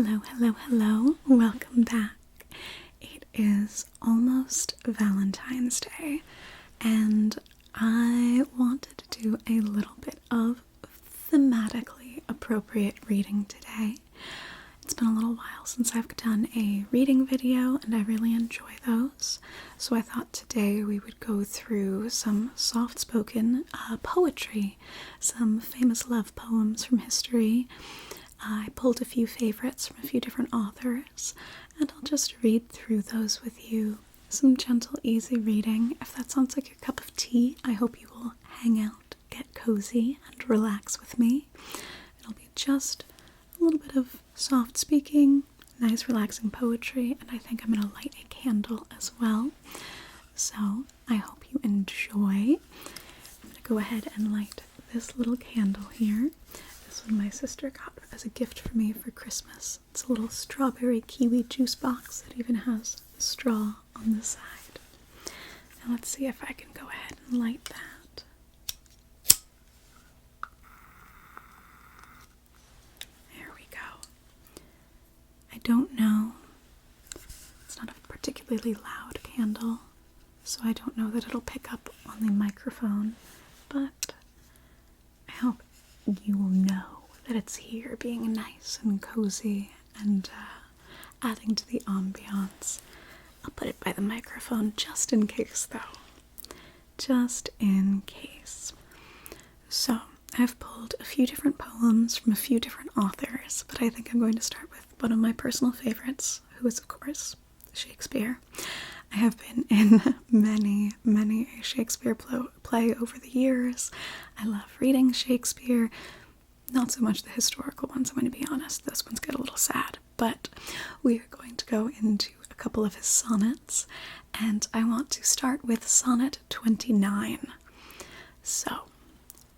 Hello, hello, hello. Welcome back. It is almost Valentine's Day, and I wanted to do a little bit of thematically appropriate reading today. It's been a little while since I've done a reading video, and I really enjoy those. So I thought today we would go through some soft-spoken poetry, some famous love poems from history. I pulled a few favorites from a few different authors, and I'll just read through those with you. Some gentle, easy reading. If that sounds like your cup of tea, I hope you will hang out, get cozy, and relax with me. It'll be just a little bit of soft speaking, nice relaxing poetry, and I think I'm going to light a candle as well. So I hope you enjoy. I'm going to go ahead and light this little candle here. This one my sister got as a gift for me for Christmas. It's a little strawberry kiwi juice box that even has a straw on the side. Now let's see if I can go ahead and light that. There we go. I don't know. It's not a particularly loud candle, so I don't know that it'll pick up on the microphone, but I hope you will know that it's here being nice and cozy and adding to the ambiance. I'll put it by the microphone just in case, though. Just in case. So, I've pulled a few different poems from a few different authors, but I think I'm going to start with one of my personal favorites, who is, of course, Shakespeare. I have been in many a Shakespeare play over the years. I love reading Shakespeare. Not so much the historical ones, I'm going to be honest. Those ones get a little sad. But we are going to go into a couple of his sonnets, and I want to start with Sonnet 29. So,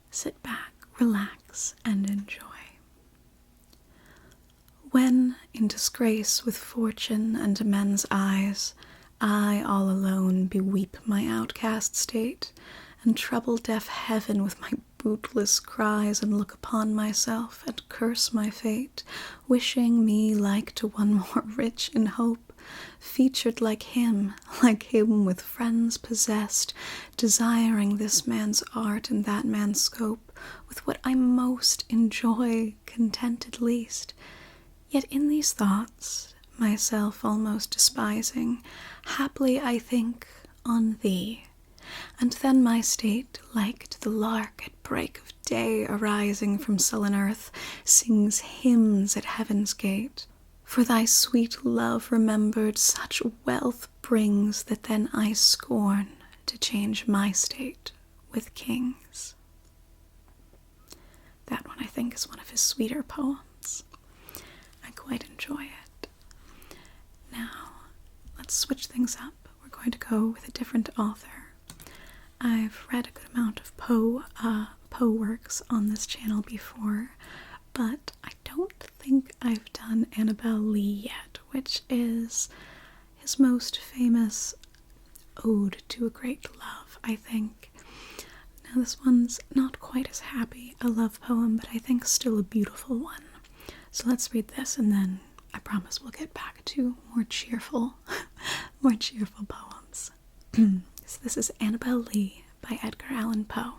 sit back, relax, and enjoy. When, in disgrace with fortune and men's eyes, I all alone beweep my outcast state, and trouble deaf heaven with my bootless cries, and look upon myself and curse my fate, wishing me like to one more rich in hope, featured like him with friends possessed, desiring this man's art and that man's scope, with what I most enjoy, contented least. Yet in these thoughts, myself almost despising, haply I think on thee, and then my state, like to the lark at break of day arising from sullen earth, sings hymns at heaven's gate. For thy sweet love remembered such wealth brings, that then I scorn to change my state with kings. That one I think is one of his sweeter poems. I quite enjoy it. Now, let's switch things up. We're going to go with a different author. I've read a good amount of Poe works on this channel before, but I don't think I've done Annabel Lee yet, which is his most famous ode to a great love, I think. Now this one's not quite as happy a love poem, but I think still a beautiful one. So let's read this, and then I promise we'll get back to more cheerful poems. So this is Annabel Lee by Edgar Allan Poe.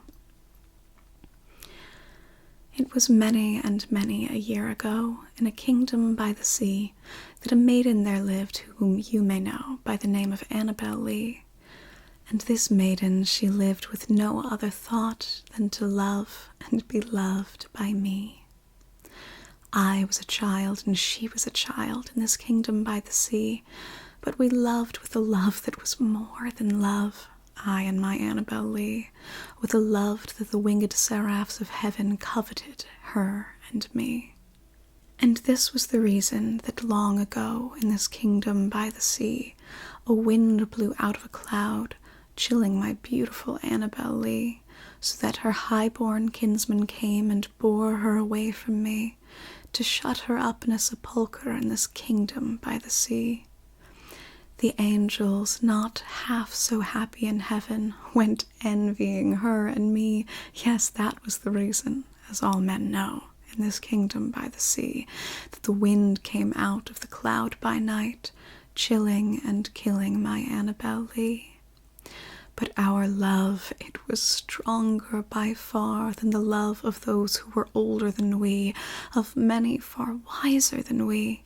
It was many and many a year ago, in a kingdom by the sea, that a maiden there lived whom you may know by the name of Annabel Lee. And this maiden she lived with no other thought than to love and be loved by me. I was a child and she was a child in this kingdom by the sea, but we loved with a love that was more than love, I and my Annabel Lee, with a love that the winged seraphs of heaven coveted her and me. And this was the reason that long ago in this kingdom by the sea, a wind blew out of a cloud, chilling my beautiful Annabel Lee, so that her high-born kinsman came and bore her away from me, to shut her up in a sepulchre in this kingdom by the sea. The angels, not half so happy in heaven, went envying her and me. Yes, that was the reason, as all men know, in this kingdom by the sea, that the wind came out of the cloud by night, chilling and killing my Annabel Lee. But our love, it was stronger by far than the love of those who were older than we, of many far wiser than we,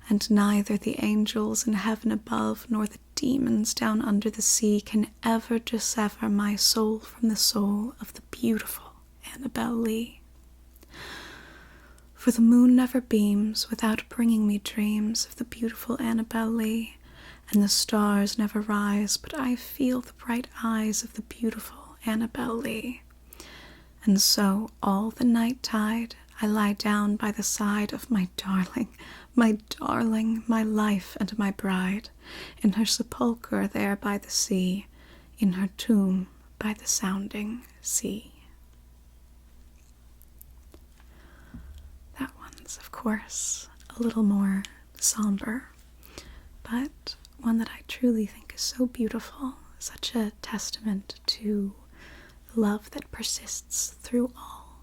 and neither the angels in heaven above nor the demons down under the sea can ever dissever my soul from the soul of the beautiful Annabel Lee. For the moon never beams without bringing me dreams of the beautiful Annabel Lee, and the stars never rise but I feel the bright eyes of the beautiful Annabel Lee. And so all the night tide I lie down by the side of my darling, my life and my bride, in her sepulchre there by the sea, in her tomb by the sounding sea. That one's, of course, a little more somber, but one that I truly think is so beautiful, such a testament to love that persists through all.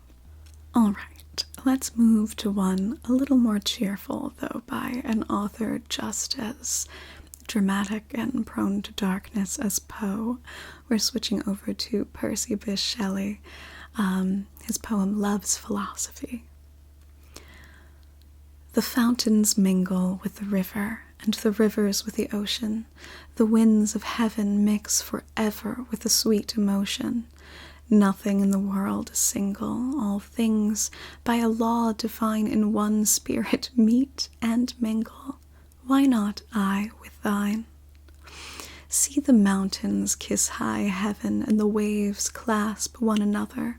All right, let's move to one a little more cheerful, though by an author just as dramatic and prone to darkness as Poe. We're switching over to Percy Bysshe Shelley. His poem Love's Philosophy. The fountains mingle with the river, and the rivers with the ocean. The winds of heaven mix forever with the sweet emotion. Nothing in the world is single, all things by a law divine in one spirit meet and mingle. Why not I with thine? See the mountains kiss high heaven, and the waves clasp one another.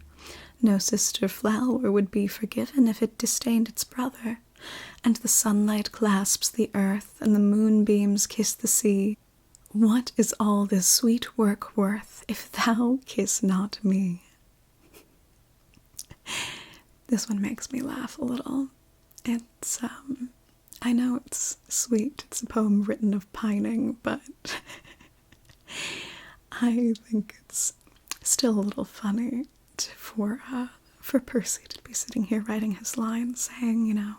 No sister flower would be forgiven if it disdained its brother. And the sunlight clasps the earth, and the moonbeams kiss the sea. What is all this sweet work worth, if thou kiss not me? This one makes me laugh a little. It's, I know it's sweet, it's a poem written of pining, but I think it's still a little funny for Percy to be sitting here writing his lines saying,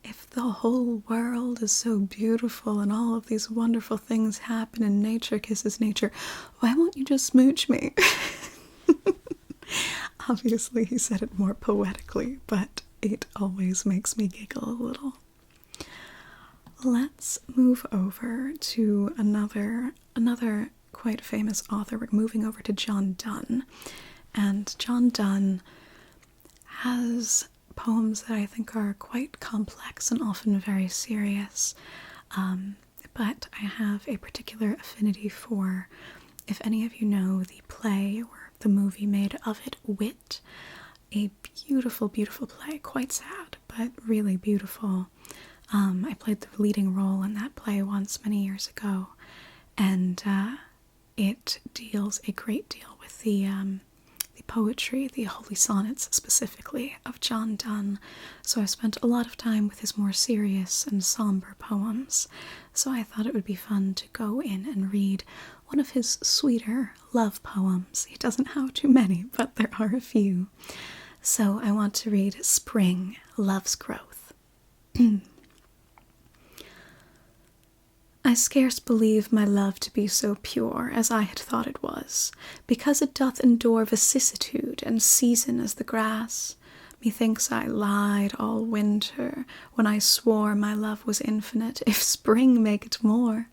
if the whole world is so beautiful and all of these wonderful things happen and nature kisses nature, why won't you just smooch me? Obviously, he said it more poetically, but it always makes me giggle a little. Let's move over to another quite famous author. We're moving over to John Donne. And John Donne has poems that I think are quite complex and often very serious, but I have a particular affinity for, if any of you know the play or the movie made of it, Wit, a beautiful, beautiful play, quite sad, but really beautiful. I played the leading role in that play once many years ago, and it deals a great deal with the poetry, the holy sonnets specifically, of John Donne. So I spent a lot of time with his more serious and somber poems. So I thought it would be fun to go in and read one of his sweeter love poems. He doesn't have too many, but there are a few. So I want to read Spring, Love's Growth. I scarce believe my love to be so pure as I had thought it was, because it doth endure vicissitude and season as the grass. Methinks I lied all winter when I swore my love was infinite, if spring make it more.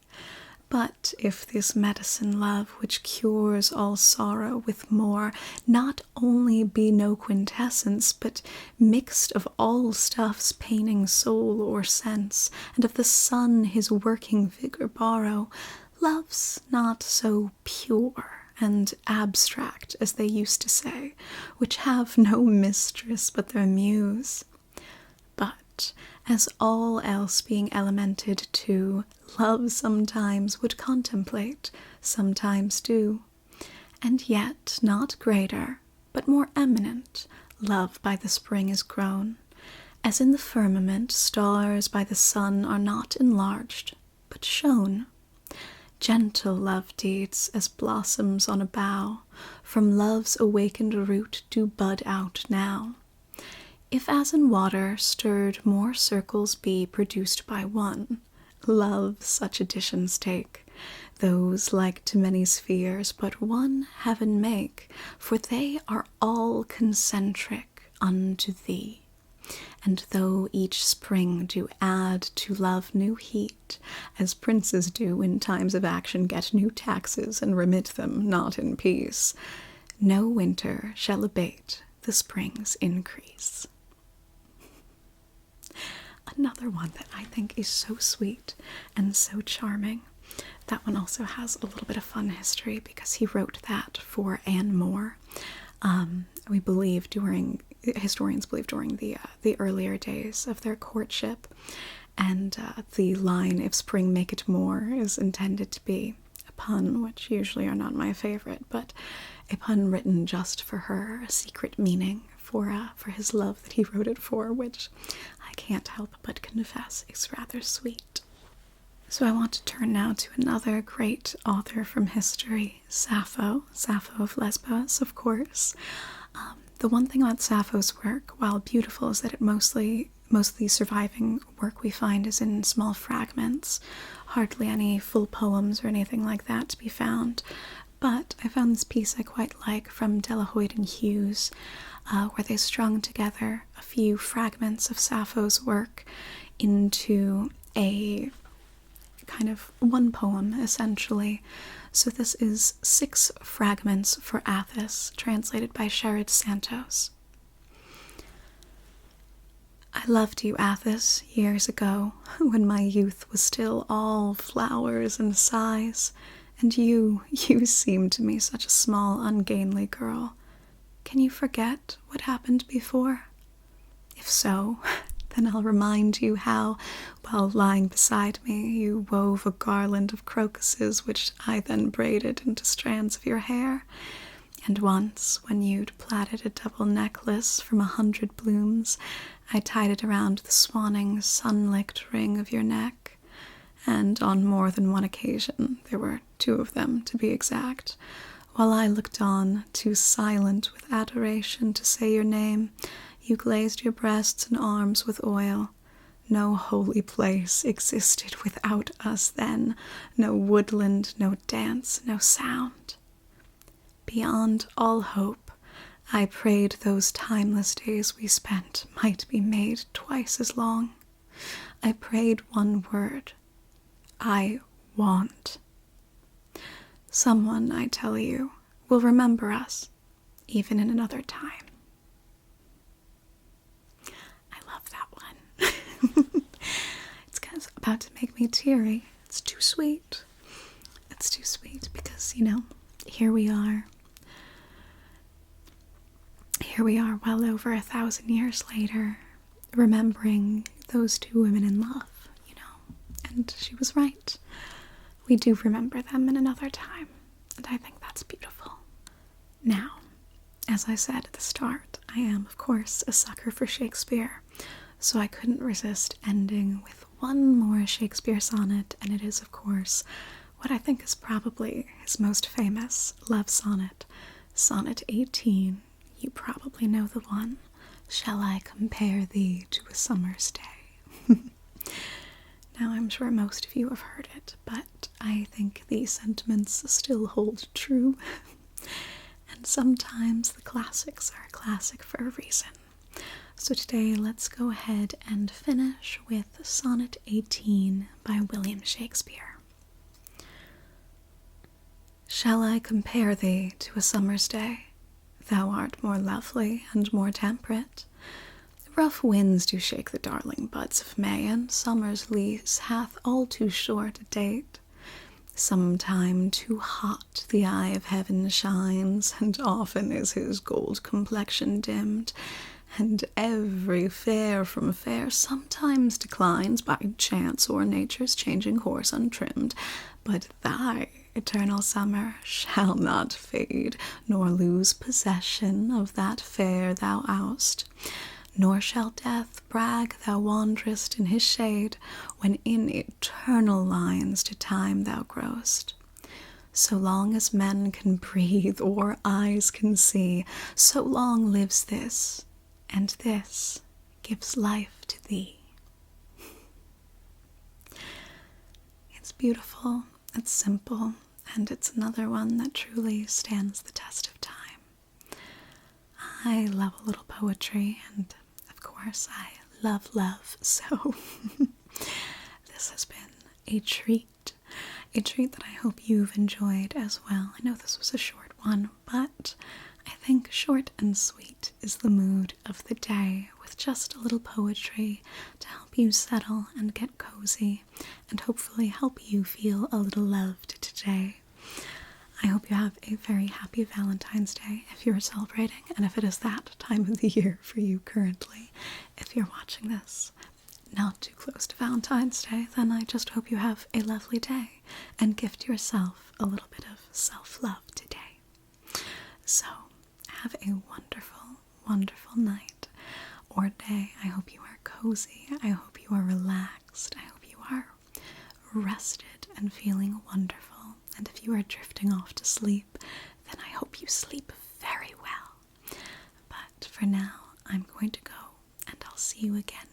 But if this medicine love, which cures all sorrow with more, not only be no quintessence, but mixed of all stuffs paining soul or sense, and of the sun his working vigour borrow, love's not so pure and abstract as they used to say, which have no mistress but their muse. But, as all else being elemented too, love sometimes would contemplate, sometimes do, and yet not greater, but more eminent, love by the spring is grown, as in the firmament stars by the sun are not enlarged, but shone. Gentle love deeds, as blossoms on a bough, from love's awakened root do bud out now. If as in water stirred more circles be produced by one, love such additions take, those like to many spheres but one heaven make, for they are all concentric unto thee. And though each spring do add to love new heat, as princes do in times of action get new taxes and remit them not in peace, no winter shall abate the spring's increase. Another one that I think is so sweet and so charming. That one also has a little bit of fun history because he wrote that for Anne More. Historians believe during the earlier days of their courtship, and the line "if spring make it more" is intended to be a pun, which usually are not my favorite, but a pun written just for her, a secret meaning for his love that he wrote it for, which I can't help but confess is rather sweet. So I want to turn now to another great author from history, Sappho of Lesbos, of course. The one thing about Sappho's work, while beautiful, is that it mostly surviving work we find is in small fragments, hardly any full poems or anything like that to be found. But I found this piece I quite like from Delahoyde and Hughes, where they strung together a few fragments of Sappho's work into a kind of one poem, essentially. So this is 6 Fragments for Athos, translated by Sherrod Santos. I loved you, Athos, years ago, when my youth was still all flowers and sighs, and you seemed to me such a small, ungainly girl. Can you forget what happened before? If so, then I'll remind you how, while lying beside me, you wove a garland of crocuses which I then braided into strands of your hair. And once, when you'd plaited a double necklace from 100 blooms, I tied it around the swanning, sun-licked ring of your neck. And on more than one occasion, there were 2 of them to be exact, while I looked on, too silent with adoration to say your name, you glazed your breasts and arms with oil. No holy place existed without us then, no woodland, no dance, no sound. Beyond all hope, I prayed those timeless days we spent might be made twice as long. I prayed one word. I want. Someone, I tell you, will remember us, even in another time. I love that one. It's about to make me teary. It's too sweet. It's too sweet because, here we are. Here we are well over 1,000 years later, remembering those 2 women in love, And she was right. We do remember them in another time, and I think that's beautiful. Now, as I said at the start, I am, of course, a sucker for Shakespeare, so I couldn't resist ending with one more Shakespeare sonnet, and it is, of course, what I think is probably his most famous love sonnet, Sonnet 18. You probably know the one. Shall I compare thee to a summer's day? Now, I'm sure most of you have heard it, but I think these sentiments still hold true. And sometimes the classics are a classic for a reason. So today, let's go ahead and finish with Sonnet 18 by William Shakespeare. Shall I compare thee to a summer's day? Thou art more lovely and more temperate. Rough winds do shake the darling buds of May, and summer's lease hath all too short a date. Sometime too hot the eye of heaven shines, and often is his gold complexion dimmed, and every fair from fair sometimes declines by chance or nature's changing horse untrimmed. But thy eternal summer shall not fade, nor lose possession of that fair thou oust. Nor shall death brag thou wanderest in his shade, when in eternal lines to time thou growst. So long as men can breathe or eyes can see, so long lives this, and this gives life to thee. It's beautiful, it's simple, and it's another one that truly stands the test of time. I love a little poetry, and of course I love love, so this has been a treat that I hope you've enjoyed as well. I know this was a short one, but I think short and sweet is the mood of the day, with just a little poetry to help you settle and get cozy, and hopefully help you feel a little loved today. I hope you have a very happy Valentine's Day if you're celebrating, and if it is that time of the year for you currently. If you're watching this not too close to Valentine's Day, then I just hope you have a lovely day and gift yourself a little bit of self-love today. So, have a wonderful, wonderful night or day. I hope you are cozy. I hope you are relaxed. I hope you are rested and feeling wonderful. And if you are drifting off to sleep, then I hope you sleep very well. But for now, I'm going to go, and I'll see you again